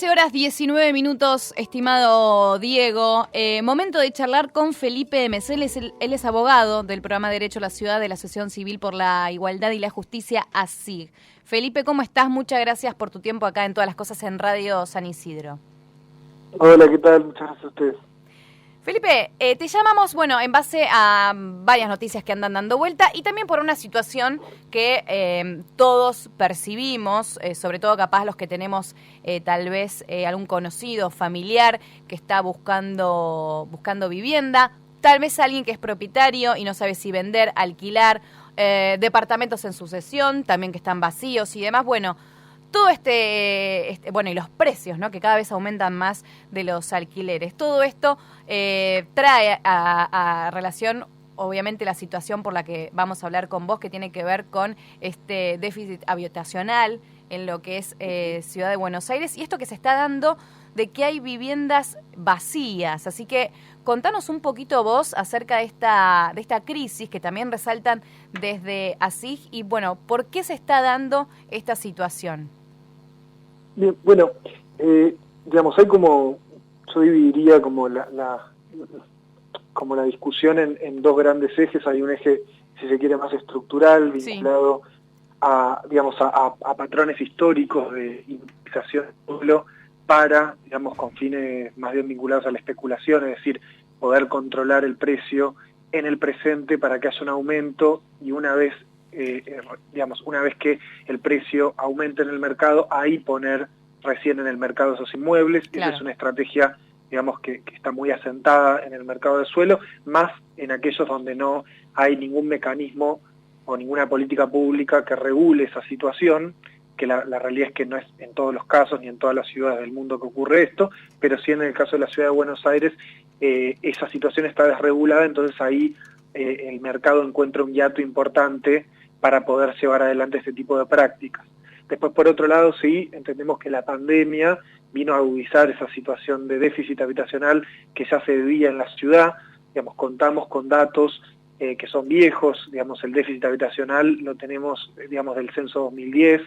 13:19, estimado Diego. Momento de charlar con Felipe MC. Él es abogado del programa Derecho a la Ciudad de la Asociación Civil por la Igualdad y la Justicia, ASIG. Felipe, ¿cómo estás? Muchas gracias por tu tiempo acá en Todas las Cosas en Radio San Isidro. Hola, ¿qué tal? Muchas gracias a ustedes. Felipe, te llamamos, en base a varias noticias que andan dando vuelta y también por una situación que todos percibimos, sobre todo capaz los que tenemos tal vez algún conocido, familiar que está buscando vivienda, tal vez alguien que es propietario y no sabe si vender, alquilar, departamentos en sucesión, también que están vacíos y demás. Todo y los precios, ¿no?, que cada vez aumentan más de los alquileres. Todo esto trae a relación, obviamente, la situación por la que vamos a hablar con vos, que tiene que ver con este déficit habitacional en lo que es Ciudad de Buenos Aires, y esto que se está dando de que hay viviendas vacías. Así que contanos un poquito vos acerca de esta crisis que también resaltan desde ASIG y, ¿por qué se está dando esta situación? Bien, hay como, yo dividiría como la discusión en dos grandes ejes. Hay un eje, si se quiere, más estructural, vinculado a patrones históricos de indemnización del pueblo para, con fines más bien vinculados a la especulación, es decir, poder controlar el precio en el presente para que haya un aumento y una vez que el precio aumente en el mercado, ahí poner recién en el mercado esos inmuebles. Claro. Esa es una estrategia, que está muy asentada en el mercado del suelo, más en aquellos donde no hay ningún mecanismo o ninguna política pública que regule esa situación, que la realidad es que no es en todos los casos ni en todas las ciudades del mundo que ocurre esto, pero sí en el caso de la Ciudad de Buenos Aires esa situación está desregulada, entonces ahí el mercado encuentra un hiato importante para poder llevar adelante este tipo de prácticas. Después, por otro lado, sí, entendemos que la pandemia vino a agudizar esa situación de déficit habitacional que ya se vivía en la ciudad. Contamos con datos que son viejos, el déficit habitacional lo tenemos, del censo 2010,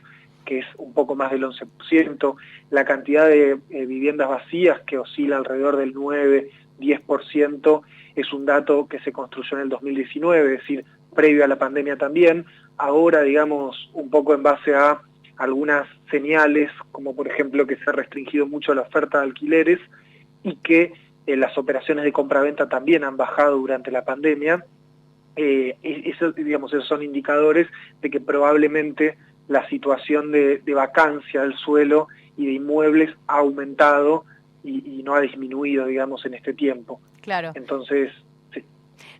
que es un poco más del 11%, la cantidad de viviendas vacías que oscila alrededor del 9-10%, es un dato que se construyó en el 2019, es decir, previo a la pandemia también. Ahora, un poco en base a algunas señales, como por ejemplo que se ha restringido mucho la oferta de alquileres y que las operaciones de compraventa también han bajado durante la pandemia, esos son indicadores de que probablemente la situación de vacancia del suelo y de inmuebles ha aumentado y no ha disminuido, en este tiempo. Claro. Entonces, sí.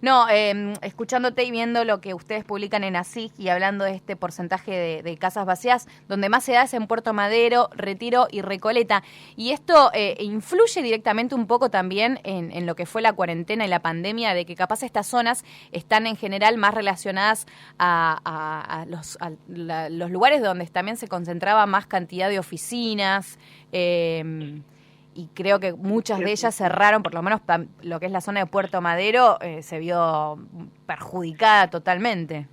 No, escuchándote y viendo lo que ustedes publican en ASIG y hablando de este porcentaje de casas vacías, donde más se da es en Puerto Madero, Retiro y Recoleta. Y esto influye directamente un poco también en lo que fue la cuarentena y la pandemia, de que capaz estas zonas están en general más relacionadas a los lugares donde también se concentraba más cantidad de oficinas, y creo que muchas de ellas cerraron, por lo menos lo que es la zona de Puerto Madero, se vio perjudicada totalmente.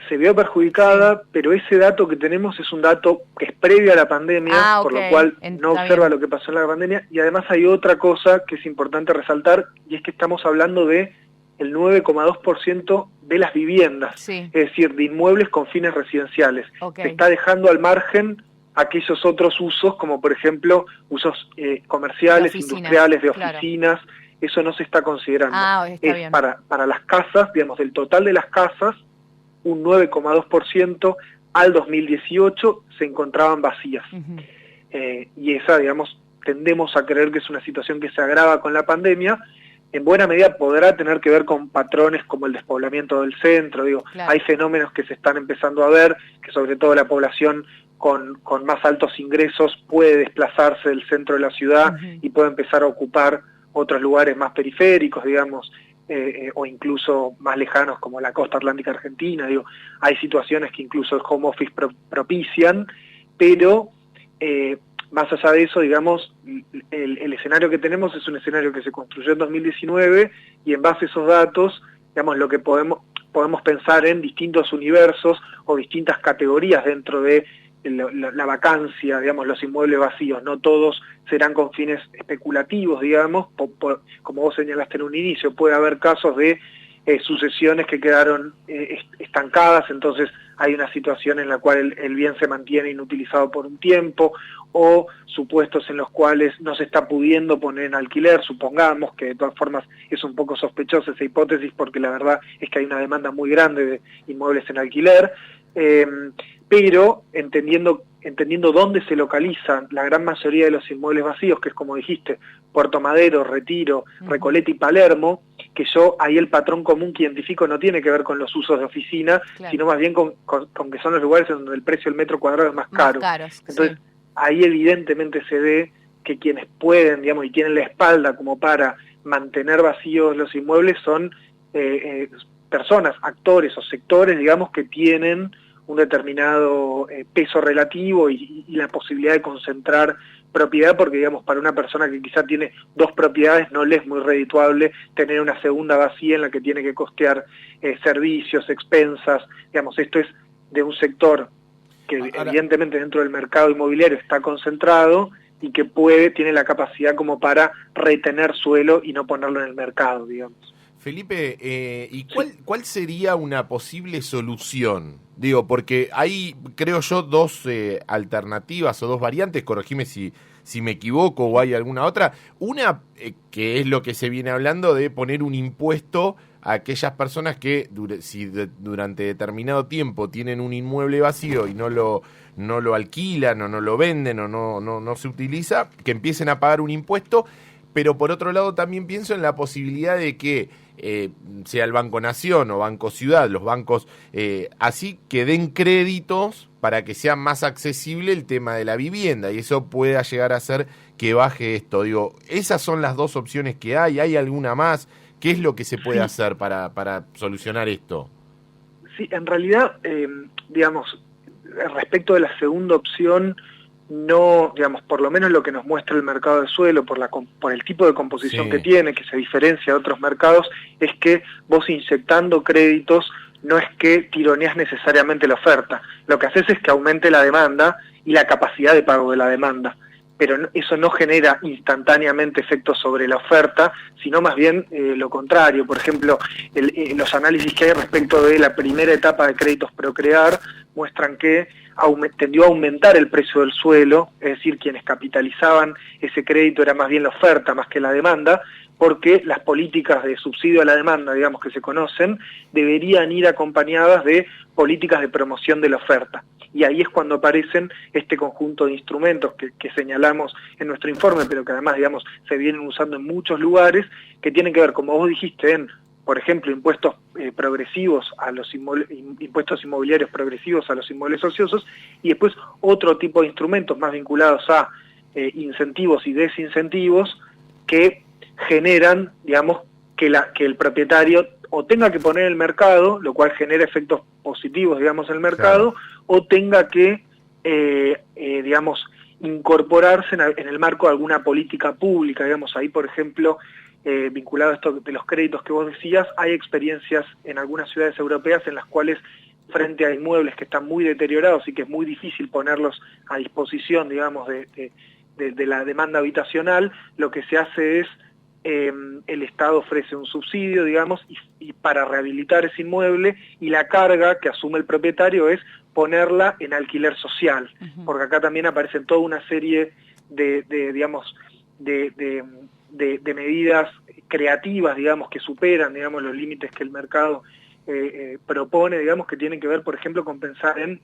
Se vio perjudicada, sí. Pero ese dato que tenemos es un dato que es previo a la pandemia, por lo cual no observa lo que pasó en la pandemia, y además hay otra cosa que es importante resaltar, y es que estamos hablando de el 9,2% de las viviendas, sí. Es decir, de inmuebles con fines residenciales. Okay. Se está dejando al margen aquellos otros usos, como por ejemplo usos comerciales, industriales, de oficinas, claro. Eso no se está considerando. Está bien. Para las casas, del total de las casas, un 9,2% al 2018 se encontraban vacías. Uh-huh. Y esa, tendemos a creer que es una situación que se agrava con la pandemia. En buena medida podrá tener que ver con patrones como el despoblamiento del centro. Claro. Hay fenómenos que se están empezando a ver, que sobre todo la población con más altos ingresos puede desplazarse del centro de la ciudad, uh-huh. Y puede empezar a ocupar otros lugares más periféricos, o incluso más lejanos como la costa atlántica argentina. Hay situaciones que incluso el home office propician, pero más allá de eso, el escenario que tenemos es un escenario que se construyó en 2019 y en base a esos datos, lo que podemos pensar en distintos universos o distintas categorías dentro de la vacancia, digamos, los inmuebles vacíos, no todos serán con fines especulativos, digamos, como vos señalaste en un inicio, puede haber casos de sucesiones que quedaron estancadas, entonces hay una situación en la cual el bien se mantiene inutilizado por un tiempo, o supuestos en los cuales no se está pudiendo poner en alquiler, supongamos, que de todas formas es un poco sospechosa esa hipótesis porque la verdad es que hay una demanda muy grande de inmuebles en alquiler, pero entendiendo dónde se localizan la gran mayoría de los inmuebles vacíos, que es como dijiste, Puerto Madero, Retiro, Recoleta y Palermo, que yo ahí el patrón común que identifico no tiene que ver con los usos de oficina, claro, sino más bien con que son los lugares en donde el precio del metro cuadrado es más caro. Entonces, sí, ahí evidentemente se ve que quienes pueden, digamos, y tienen la espalda como para mantener vacíos los inmuebles son personas, actores o sectores, digamos, que tienen un determinado peso relativo y la posibilidad de concentrar propiedad, porque digamos para una persona que quizá tiene 2 propiedades no le es muy redituable tener una segunda vacía en la que tiene que costear servicios, expensas, digamos, esto es de un sector que evidentemente dentro del mercado inmobiliario está concentrado y que tiene la capacidad como para retener suelo y no ponerlo en el mercado, digamos. Felipe, ¿y cuál sería una posible solución? Digo, porque hay, creo yo, 2 alternativas o 2 variantes, corregime si me equivoco o hay alguna otra. Una, que es lo que se viene hablando de poner un impuesto a aquellas personas que durante determinado tiempo tienen un inmueble vacío y no lo alquilan o no lo venden o no se utiliza, que empiecen a pagar un impuesto. Pero por otro lado también pienso en la posibilidad de que sea el Banco Nación o Banco Ciudad, los bancos así que den créditos para que sea más accesible el tema de la vivienda y eso pueda llegar a hacer que baje esto. Digo, esas son las 2 opciones que ¿hay alguna más? ¿Qué es lo que se puede hacer para solucionar esto? Sí, en realidad, digamos, respecto de la segunda opción, no, digamos, por lo menos lo que nos muestra el mercado del suelo, por el tipo de composición que tiene, que se diferencia de otros mercados, es que vos inyectando créditos no es que tironeas necesariamente la oferta, lo que haces es que aumente la demanda y la capacidad de pago de la demanda, pero eso no genera instantáneamente efectos sobre la oferta, sino más bien lo contrario. Por ejemplo, los análisis que hay respecto de la primera etapa de créditos Procrear muestran que tendió a aumentar el precio del suelo, es decir, quienes capitalizaban ese crédito era más bien la oferta más que la demanda, porque las políticas de subsidio a la demanda, digamos, que se conocen, deberían ir acompañadas de políticas de promoción de la oferta. Y ahí es cuando aparecen este conjunto de instrumentos que señalamos en nuestro informe, pero que además, digamos, se vienen usando en muchos lugares, que tienen que ver, como vos dijiste, en, por ejemplo, impuestos progresivos a los impuestos inmobiliarios progresivos a los inmuebles ociosos, y después otro tipo de instrumentos más vinculados a incentivos y desincentivos que generan, digamos, que el propietario o tenga que poner en el mercado, lo cual genera efectos positivos, digamos, en el mercado, claro, o tenga que, digamos, incorporarse en el marco de alguna política pública, digamos, ahí, por ejemplo, vinculado a esto de los créditos que vos decías, hay experiencias en algunas ciudades europeas en las cuales frente a inmuebles que están muy deteriorados y que es muy difícil ponerlos a disposición, digamos, de la demanda habitacional, lo que se hace es el Estado ofrece un subsidio, digamos, y para rehabilitar ese inmueble, y la carga que asume el propietario es ponerla en alquiler social, porque acá también aparecen toda una serie digamos, de medidas creativas, digamos, que superan, digamos, los límites que el mercado propone, digamos, que tienen que ver, por ejemplo, con pensar en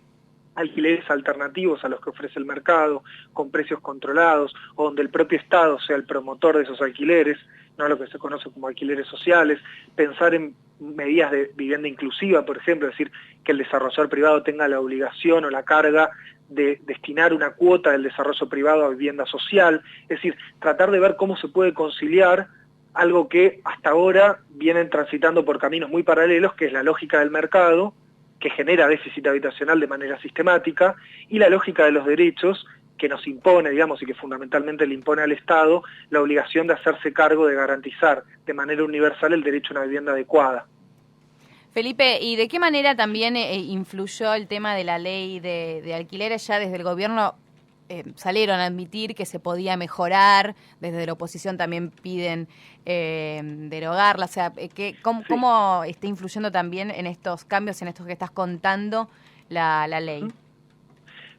alquileres alternativos a los que ofrece el mercado, con precios controlados, o donde el propio Estado sea el promotor de esos alquileres, no lo que se conoce como alquileres sociales, pensar en medidas de vivienda inclusiva, por ejemplo, es decir, que el desarrollador privado tenga la obligación o la carga de destinar una cuota del desarrollo privado a vivienda social, es decir, tratar de ver cómo se puede conciliar algo que hasta ahora vienen transitando por caminos muy paralelos, que es la lógica del mercado, que genera déficit habitacional de manera sistemática, y la lógica de los derechos, que nos impone, digamos, y que fundamentalmente le impone al Estado la obligación de hacerse cargo de garantizar de manera universal el derecho a una vivienda adecuada. Felipe, ¿y de qué manera también influyó el tema de la ley de alquileres? Ya desde el gobierno salieron a admitir que se podía mejorar, desde la oposición también piden derogarla, o sea, ¿cómo está influyendo también en estos cambios, en estos que estás contando, la ley?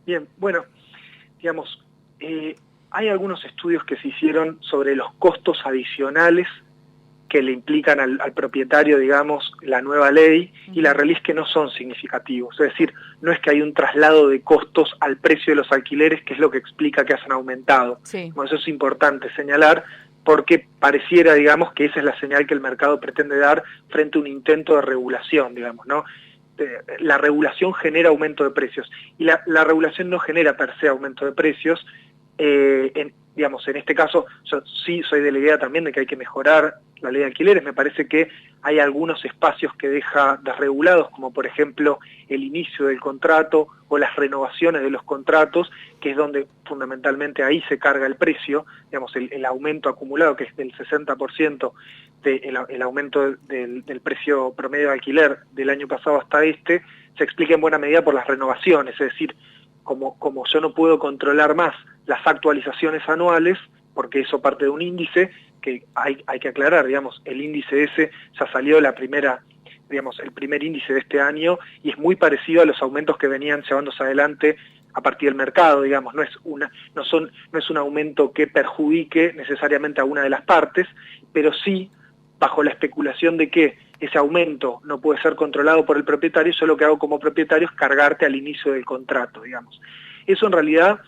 Bien, bueno, digamos, hay algunos estudios que se hicieron sobre los costos adicionales que le implican al propietario, digamos, la nueva ley, y la realidad es que no son significativos. Es decir, no es que hay un traslado de costos al precio de los alquileres, que es lo que explica que hayan aumentado. Sí. Bueno, eso es importante señalar, porque pareciera, digamos, que esa es la señal que el mercado pretende dar frente a un intento de regulación, digamos, ¿no? La regulación genera aumento de precios, y la regulación no genera per se aumento de precios. Digamos, en este caso, yo sí soy de la idea también de que hay que mejorar la ley de alquileres. Me parece que hay algunos espacios que deja desregulados, como por ejemplo el inicio del contrato o las renovaciones de los contratos, que es donde fundamentalmente ahí se carga el precio, digamos, el aumento acumulado, que es del 60%, el aumento del precio promedio de alquiler del año pasado hasta este, se explica en buena medida por las renovaciones. Es decir, como yo no puedo controlar más las actualizaciones anuales, porque eso parte de un índice que hay que aclarar, digamos, el índice ese ya salió el primer índice de este año, y es muy parecido a los aumentos que venían llevándose adelante a partir del mercado, digamos, no es un aumento que perjudique necesariamente a una de las partes, pero sí, bajo la especulación de que ese aumento no puede ser controlado por el propietario, yo lo que hago como propietario es cargarte al inicio del contrato, digamos. Eso en realidad,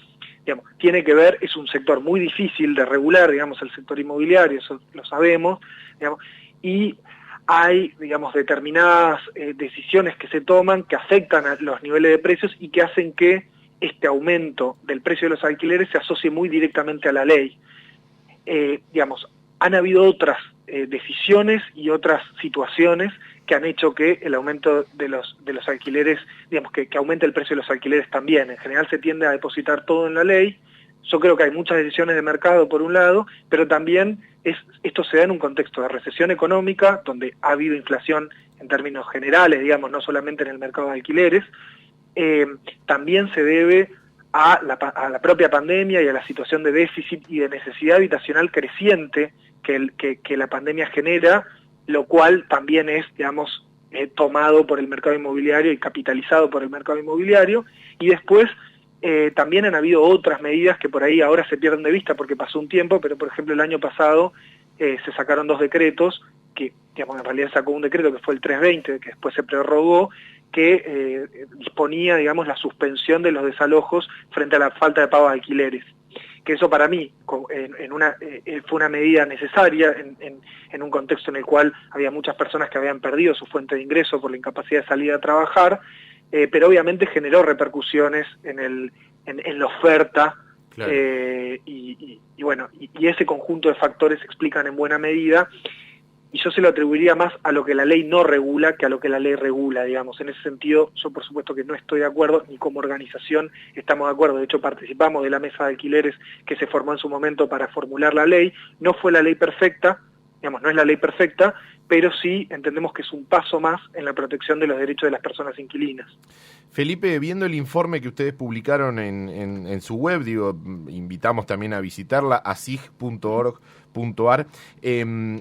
digamos, tiene que ver, es un sector muy difícil de regular, digamos, el sector inmobiliario, eso lo sabemos, digamos, y hay, digamos, determinadas decisiones que se toman que afectan a los niveles de precios y que hacen que este aumento del precio de los alquileres se asocie muy directamente a la ley. Digamos, han habido otras decisiones y otras situaciones que han hecho que el aumento de los alquileres, digamos, que aumente el precio de los alquileres también. En general se tiende a depositar todo en la ley. Yo creo que hay muchas decisiones de mercado por un lado, pero también esto se da en un contexto de recesión económica, donde ha habido inflación en términos generales, digamos, no solamente en el mercado de alquileres. También se debe a la propia pandemia y a la situación de déficit y de necesidad habitacional creciente que la pandemia genera, lo cual también es, digamos, tomado por el mercado inmobiliario y capitalizado por el mercado inmobiliario. Y después también han habido otras medidas que por ahí ahora se pierden de vista porque pasó un tiempo, pero por ejemplo el año pasado se sacaron 2 decretos, que digamos, en realidad sacó un decreto que fue el 320, que después se prorrogó, que disponía, digamos, la suspensión de los desalojos frente a la falta de pago de alquileres. Que eso para mí fue una medida necesaria en un contexto en el cual había muchas personas que habían perdido su fuente de ingreso por la incapacidad de salir a trabajar, pero obviamente generó repercusiones en la oferta. Claro. Y ese conjunto de factores explican en buena medida, y yo se lo atribuiría más a lo que la ley no regula que a lo que la ley regula, digamos. En ese sentido, yo por supuesto que no estoy de acuerdo, ni como organización estamos de acuerdo. De hecho, participamos de la mesa de alquileres que se formó en su momento para formular la ley. No fue la ley perfecta, digamos, no es la ley perfecta, pero sí entendemos que es un paso más en la protección de los derechos de las personas inquilinas. Felipe, viendo el informe que ustedes publicaron en su web, invitamos también a visitarla, asig.org.ar,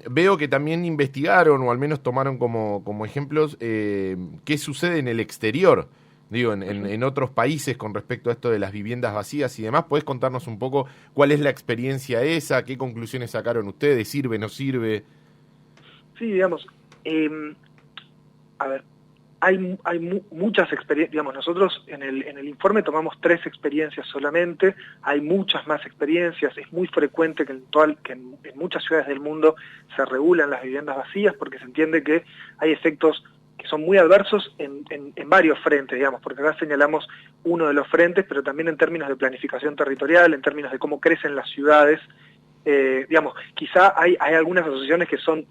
veo que también investigaron, o al menos tomaron como ejemplos, qué sucede en el exterior, en otros países con respecto a esto de las viviendas vacías y demás. ¿Podés contarnos un poco cuál es la experiencia esa? ¿Qué conclusiones sacaron ustedes? ¿Sirve, no sirve? Sí, digamos, a ver, hay muchas experiencias, digamos, nosotros en el informe tomamos 3 experiencias solamente, hay muchas más experiencias, es muy frecuente que en muchas ciudades del mundo se regulan las viviendas vacías porque se entiende que hay efectos que son muy adversos en varios frentes, digamos, porque acá señalamos uno de los frentes, pero también en términos de planificación territorial, en términos de cómo crecen las ciudades, digamos, quizá hay algunas asociaciones que son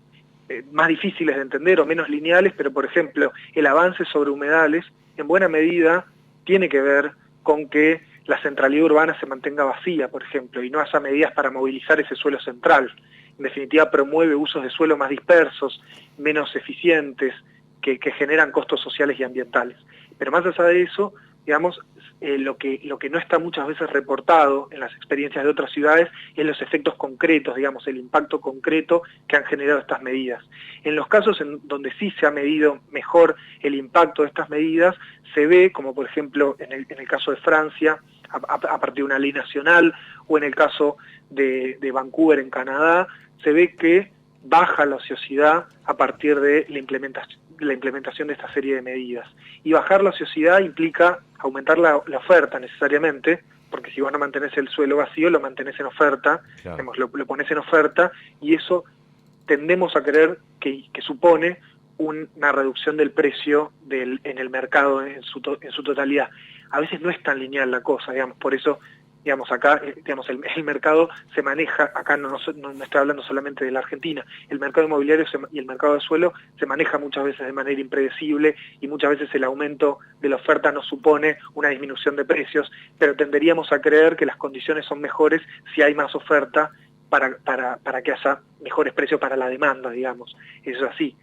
más difíciles de entender o menos lineales, pero por ejemplo el avance sobre humedales en buena medida tiene que ver con que la centralidad urbana se mantenga vacía, por ejemplo, y no haya medidas para movilizar ese suelo central. En definitiva promueve usos de suelo más dispersos, menos eficientes, que generan costos sociales y ambientales. Pero más allá de eso, digamos, lo que no está muchas veces reportado en las experiencias de otras ciudades es los efectos concretos, digamos, el impacto concreto que han generado estas medidas. En los casos en donde sí se ha medido mejor el impacto de estas medidas, se ve, como por ejemplo en el caso de Francia, a partir de una ley nacional, o en el caso de Vancouver en Canadá, se ve que baja la ociosidad a partir de la implementación de esta serie de medidas. Y bajar la ociosidad implica aumentar la oferta necesariamente, porque si vos no mantenés el suelo vacío, lo mantenés en oferta, claro. Digamos, lo ponés en oferta, y eso tendemos a creer que supone una reducción del precio en el mercado en su totalidad. A veces no es tan lineal la cosa, digamos, por eso, digamos, acá, digamos, el mercado se maneja, acá no estoy hablando solamente de la Argentina, el mercado inmobiliario y el mercado de suelo se maneja muchas veces de manera impredecible, y muchas veces el aumento de la oferta no supone una disminución de precios, pero tenderíamos a creer que las condiciones son mejores si hay más oferta para que haya mejores precios para la demanda, digamos. Eso es así.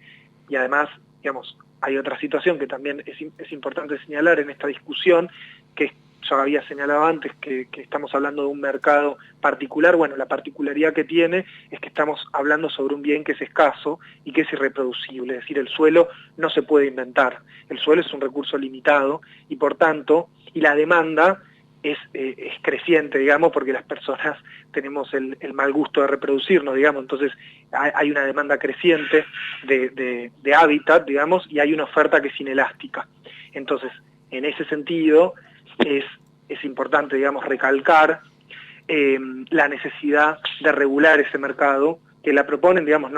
Y además, digamos, hay otra situación que también es importante señalar en esta discusión, que yo había señalado antes que estamos hablando de un mercado particular. Bueno, la particularidad que tiene es que estamos hablando sobre un bien que es escaso y que es irreproducible, es decir, el suelo no se puede inventar, el suelo es un recurso limitado y por tanto, y la demanda es creciente, digamos, porque las personas tenemos el mal gusto de reproducirnos, digamos, entonces hay una demanda creciente de hábitat, digamos, y hay una oferta que es inelástica. Entonces, en ese sentido, es importante, digamos, recalcar la necesidad de regular ese mercado, que la proponen, digamos,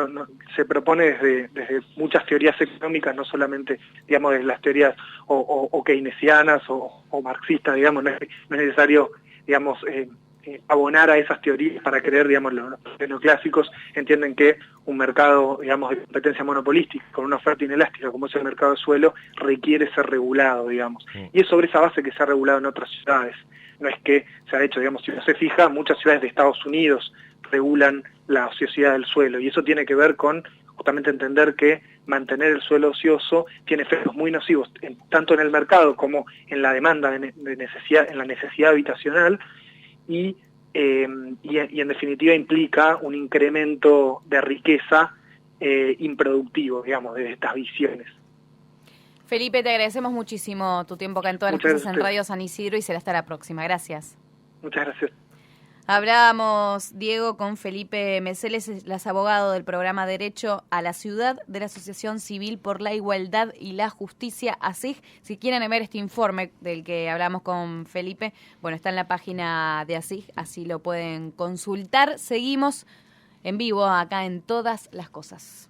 se propone desde muchas teorías económicas, no solamente, digamos, desde las teorías o keynesianas o marxistas, digamos, no es necesario, digamos, abonar a esas teorías para creer, digamos, los neoclásicos entienden que un mercado, digamos, de competencia monopolística, con una oferta inelástica como es el mercado de suelo, requiere ser regulado, digamos. Y es sobre esa base que se ha regulado en otras ciudades. No es que se ha hecho, digamos, si uno se fija, muchas ciudades de Estados Unidos regulan la ociosidad del suelo, y eso tiene que ver con justamente entender que mantener el suelo ocioso tiene efectos muy nocivos, tanto en el mercado como en la demanda en la necesidad habitacional, y en definitiva implica un incremento de riqueza improductivo, digamos, de estas visiones. Felipe, te agradecemos muchísimo tu tiempo acá en Todas las Cosas en Radio San Isidro, y será hasta la próxima. Gracias. Muchas gracias. Hablábamos, Diego, con Felipe Meseles, es abogado del programa Derecho a la Ciudad de la Asociación Civil por la Igualdad y la Justicia, ASIG. Si quieren ver este informe del que hablamos con Felipe, bueno, está en la página de ASIG, así lo pueden consultar. Seguimos en vivo acá en Todas las Cosas.